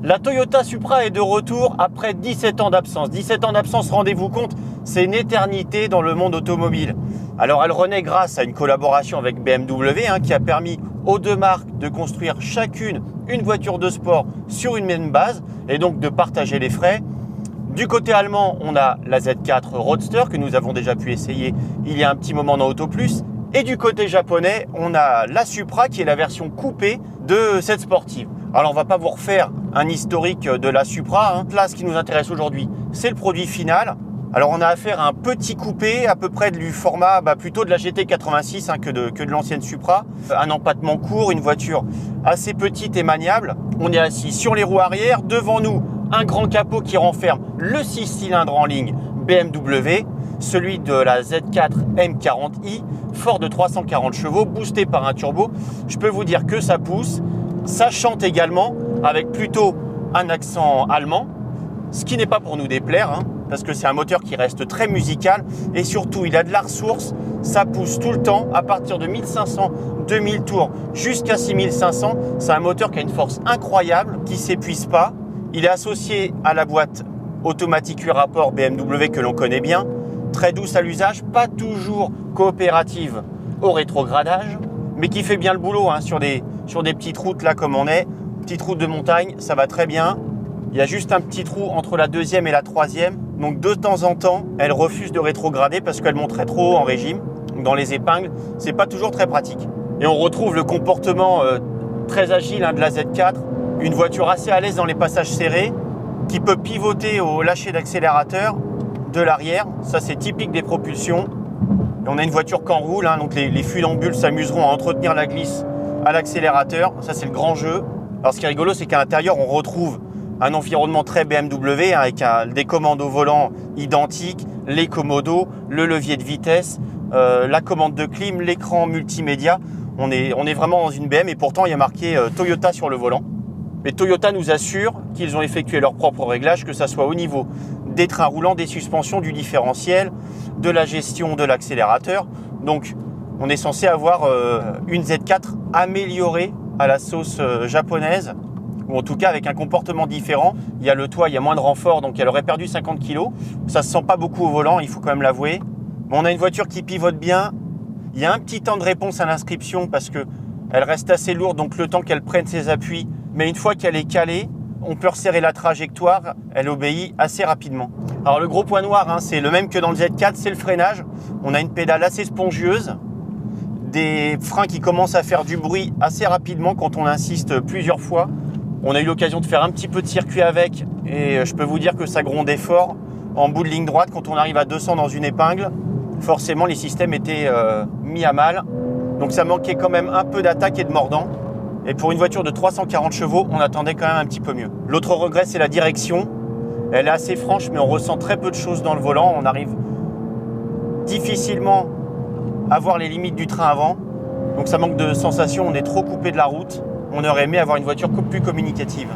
La Toyota Supra est de retour après 17 ans d'absence. 17 ans d'absence, rendez-vous compte, c'est une éternité dans le monde automobile. Alors elle renaît grâce à une collaboration avec BMW qui a permis aux deux marques de construire chacune une voiture de sport sur une même base et donc de partager les frais. Du côté allemand, on a la Z4 Roadster que nous avons déjà pu essayer il y a un petit moment dans Auto Plus. Et du côté japonais, on a la Supra qui est la version coupée de cette sportive. Alors on va pas vous refaire un historique de la Supra. Là, ce qui nous intéresse aujourd'hui, c'est le produit final. Alors on a affaire à un petit coupé à peu près du format plutôt de la GT86 que de l'ancienne Supra. Un empattement court, une voiture assez petite et maniable. On est assis sur les roues arrière. Devant nous, un grand capot qui renferme le 6 cylindres en ligne BMW, celui de la Z4 M40i, fort de 340 chevaux, boosté par un turbo. Je peux vous dire que ça pousse. Ça chante également avec plutôt un accent allemand, ce qui n'est pas pour nous déplaire, parce que c'est un moteur qui reste très musical et surtout il a de la ressource, ça pousse tout le temps à partir de 1500, 2000 tours jusqu'à 6500. C'est un moteur qui a une force incroyable, qui ne s'épuise pas. Il est associé à la boîte automatique 8 rapports BMW que l'on connaît bien, très douce à l'usage, pas toujours coopérative au rétrogradage, mais qui fait bien le boulot sur des petites routes là comme on est, petite route de montagne, ça va très bien. Il y a juste un petit trou entre la deuxième et la troisième, donc de temps en temps, elle refuse de rétrograder parce qu'elle monterait trop haut en régime. Dans les épingles, c'est pas toujours très pratique. Et on retrouve le comportement très agile de la Z4, une voiture assez à l'aise dans les passages serrés, qui peut pivoter au lâcher d'accélérateur de l'arrière. Ça, c'est typique des propulsions. Et on a une voiture qu'en roule, donc les funambules s'amuseront à entretenir la glisse à l'accélérateur. Ça, c'est le grand jeu. Alors, ce qui est rigolo, c'est qu'à l'intérieur, on retrouve un environnement très BMW avec des commandes au volant identiques, les commodos, le levier de vitesse, la commande de clim, l'écran multimédia. On est vraiment dans une BM et pourtant, il y a marqué Toyota sur le volant. Mais Toyota nous assure qu'ils ont effectué leurs propres réglages, que ce soit au niveau des trains roulants, des suspensions, du différentiel, de la gestion de l'accélérateur. Donc, on est censé avoir une Z4 améliorée à la sauce japonaise, ou en tout cas avec un comportement différent. Il y a le toit, il y a moins de renfort, donc elle aurait perdu 50 kg. Ça ne se sent pas beaucoup au volant, il faut quand même l'avouer. Mais on a une voiture qui pivote bien. Il y a un petit temps de réponse à l'inscription parce qu'elle reste assez lourde, donc le temps qu'elle prenne ses appuis. Mais une fois qu'elle est calée, on peut resserrer la trajectoire, elle obéit assez rapidement. Alors le gros point noir, c'est le même que dans le Z4, c'est le freinage. On a une pédale assez spongieuse, des freins qui commencent à faire du bruit assez rapidement quand on insiste plusieurs fois. On a eu l'occasion de faire un petit peu de circuit avec et je peux vous dire que ça grondait fort. En bout de ligne droite, quand on arrive à 200 dans une épingle, forcément les systèmes étaient mis à mal. Donc ça manquait quand même un peu d'attaque et de mordant. Et pour une voiture de 340 chevaux, on attendait quand même un petit peu mieux. L'autre regret, c'est la direction. Elle est assez franche, mais on ressent très peu de choses dans le volant. On arrive difficilement à voir les limites du train avant. Donc ça manque de sensation, on est trop coupé de la route. On aurait aimé avoir une voiture plus communicative.